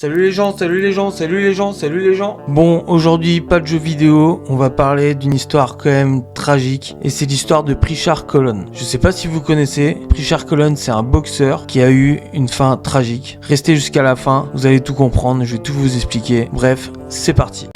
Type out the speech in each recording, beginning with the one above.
Salut les gens, salut les gens, salut les gens, salut les gens. Bon, aujourd'hui pas de jeu vidéo, on va parler d'une histoire quand même tragique et c'est l'histoire de Prichard Colón. Je sais pas si vous connaissez, Prichard Colón c'est un boxeur qui a eu une fin tragique. Restez jusqu'à la fin, vous allez tout comprendre, je vais tout vous expliquer. Bref, c'est parti.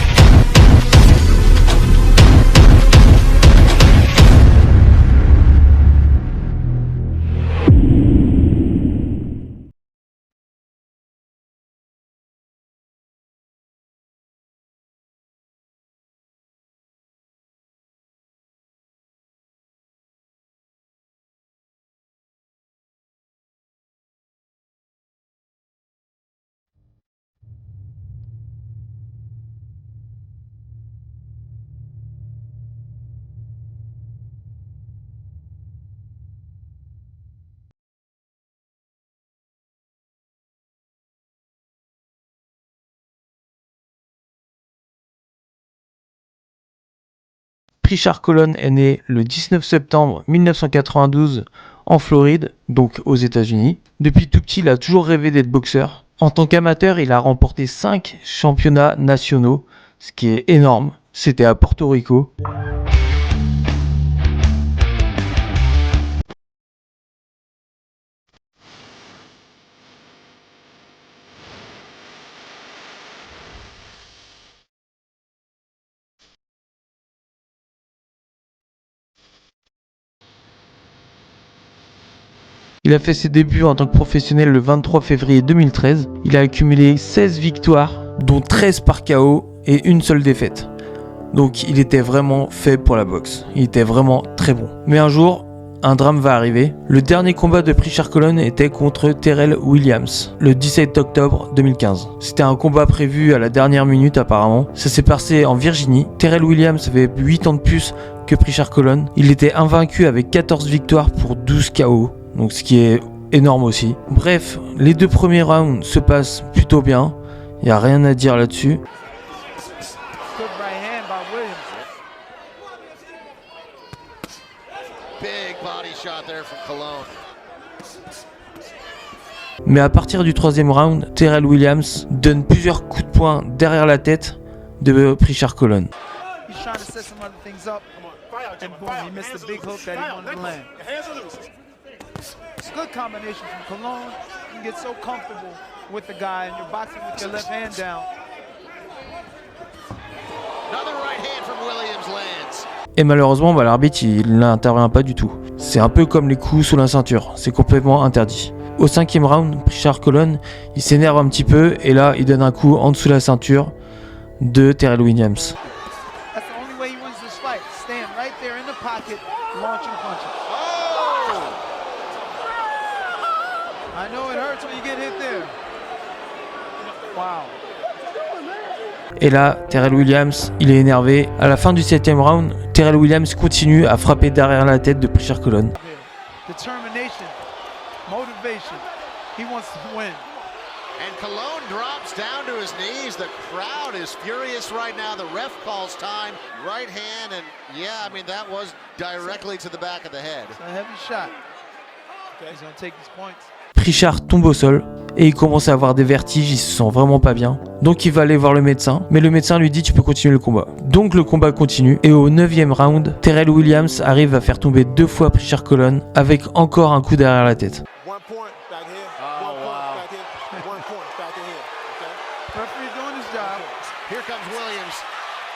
Prichard Colón est né le 19 septembre 1992 en Floride, donc aux États-Unis. Depuis tout petit, il a toujours rêvé d'être boxeur. En tant qu'amateur, il a remporté 5 championnats nationaux, ce qui est énorme. C'était à Porto Rico. Il a fait ses débuts en tant que professionnel le 23 février 2013. Il a accumulé 16 victoires, dont 13 par KO et une seule défaite. Donc il était vraiment fait pour la boxe. Il était vraiment très bon. Mais un jour, un drame va arriver. Le dernier combat de Prichard Colón était contre Terrell Williams, le 17 octobre 2015. C'était un combat prévu à la dernière minute apparemment. Ça s'est passé en Virginie. Terrell Williams avait 8 ans de plus que Prichard Colón. Il était invaincu avec 14 victoires pour 12 KO. Donc ce qui est énorme aussi. Bref, les deux premiers rounds se passent plutôt bien. Il n'y a rien à dire là-dessus. Mais à partir du troisième round, Terrell Williams donne plusieurs coups de poing derrière la tête de Prichard Colón. It's a good combination from Colón. You can get so comfortable with the guy and you're boxing with your left hand down. Another right hand from Williams lands. Et malheureusement, l'arbitre il n'intervient pas du tout. C'est un peu comme les coups sous la ceinture, c'est complètement interdit. Au cinquième round, Prichard Colón, il s'énerve un petit peu et là il donne un coup en dessous de la ceinture de Terrell Williams. That's the only way he wins this fight. Stand right there in the pocket, launching punches. I know it hurts when you get hit there. Wow. Et là, Terrell Williams, il est énervé. À la fin du septième round, Terrell Williams continue à frapper derrière la tête de Prichard Colón. Determination, motivation. He wants to win. And Colón drops down to his knees. The crowd is furious right now. The ref calls time. Right hand, and yeah, I mean that was directly to the back of the head. It's a heavy shot. He's gonna take these points. Prichard tombe au sol et il commence à avoir des vertiges, il se sent vraiment pas bien. Donc il va aller voir le médecin, mais le médecin lui dit tu peux continuer le combat. Donc le combat continue et au 9e round, Terrell Williams arrive à faire tomber 2 fois Prichard Colón avec encore un coup derrière la tête. Referee doing his job. Here comes Williams.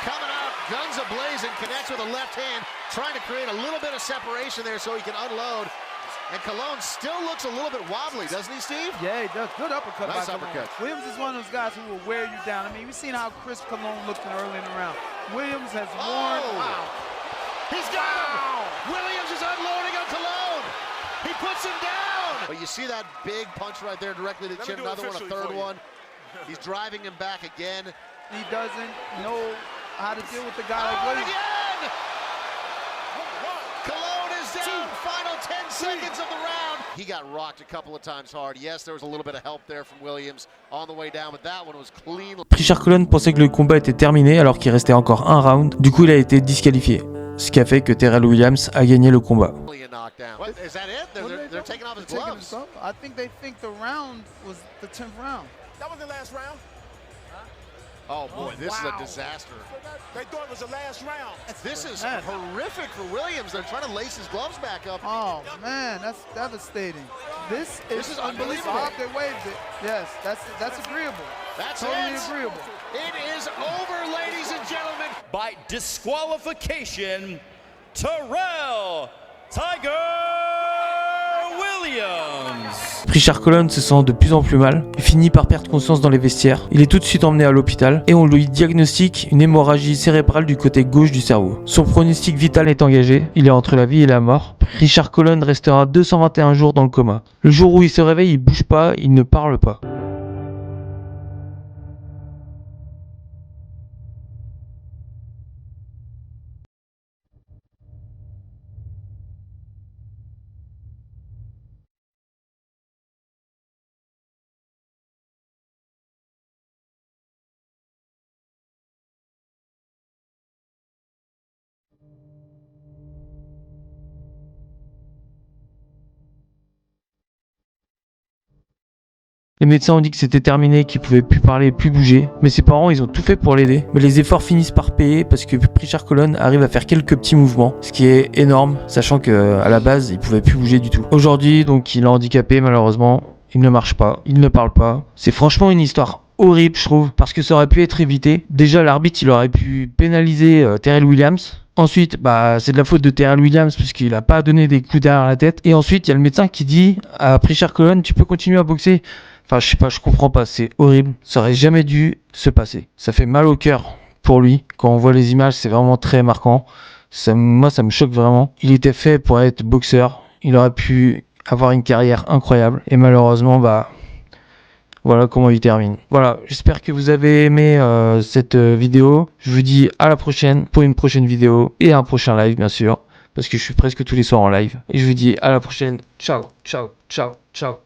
Coming out, guns a-blazing, connects with a left hand, trying to create a little bit of separation there so he can unload. And Colón still looks a little bit wobbly, doesn't he, Steve? Yeah, he does. Good uppercut Nice by Colón. uppercut. Williams is one of those guys who will wear you down. I mean, we've seen how crisp Colón looked early in the round. Williams has worn. Wow. He's got him! Williams is unloading on Colón! He puts him down! But you see that big punch right there directly to the chin, another one, a third one. He's driving him back again. He doesn't know how to deal with the guy like Williams. Again! Colón is down, final 10 seconds of the round. He got rocked a couple of times hard. Yes, there was a little bit of help there from Williams on the way down, but that one was clean. Prichard Colón pensait que le combat était terminé alors qu'il restait encore un round. Du coup, il a été disqualifié. Ce qui a fait que Terrell Williams a gagné le combat. Is that it? They're taking off his gloves. I think they think the round was the 10th round. That was the last round. Oh boy, this is a disaster. They thought it was the last round. This is Man. horrific for Williams. They're trying to lace his gloves back up. Oh man, that's devastating. This is unbelievable. I hope they waived it. Yes, that's agreeable. That's Totally it. agreeable. It is over, ladies and gentlemen. By disqualification, Terrell Tiger Williams. Richard Colon se sent de plus en plus mal et finit par perdre conscience dans les vestiaires. Il est tout de suite emmené à l'hôpital et on lui diagnostique une hémorragie cérébrale du côté gauche du cerveau. Son pronostic vital est engagé, il est entre la vie et la mort. Richard Colon restera 221 jours dans le coma. Le jour où il se réveille, il bouge pas, il ne parle pas. Les médecins ont dit que c'était terminé, qu'il pouvait plus parler, plus bouger, mais ses parents ils ont tout fait pour l'aider. Mais les efforts finissent par payer parce que Richard Colon arrive à faire quelques petits mouvements, ce qui est énorme, sachant que à la base il pouvait plus bouger du tout. Aujourd'hui donc il est handicapé malheureusement, il ne marche pas, il ne parle pas. C'est franchement une histoire horrible je trouve, parce que ça aurait pu être évité. Déjà l'arbitre il aurait pu pénaliser Terrell Williams. Ensuite, c'est de la faute de Terrell Williams puisqu'il a pas donné des coups derrière la tête. Et ensuite, il y a le médecin qui dit à Richard Colon, tu peux continuer à boxer. Enfin, je sais pas, je comprends pas, c'est horrible. Ça aurait jamais dû se passer. Ça fait mal au cœur pour lui. Quand on voit les images, c'est vraiment très marquant. Moi, ça me choque vraiment. Il était fait pour être boxeur. Il aurait pu avoir une carrière incroyable. Et malheureusement, voilà comment il termine. Voilà, j'espère que vous avez aimé cette vidéo. Je vous dis à la prochaine pour une prochaine vidéo et un prochain live, bien sûr. Parce que je suis presque tous les soirs en live. Et je vous dis à la prochaine. Ciao, ciao, ciao, ciao.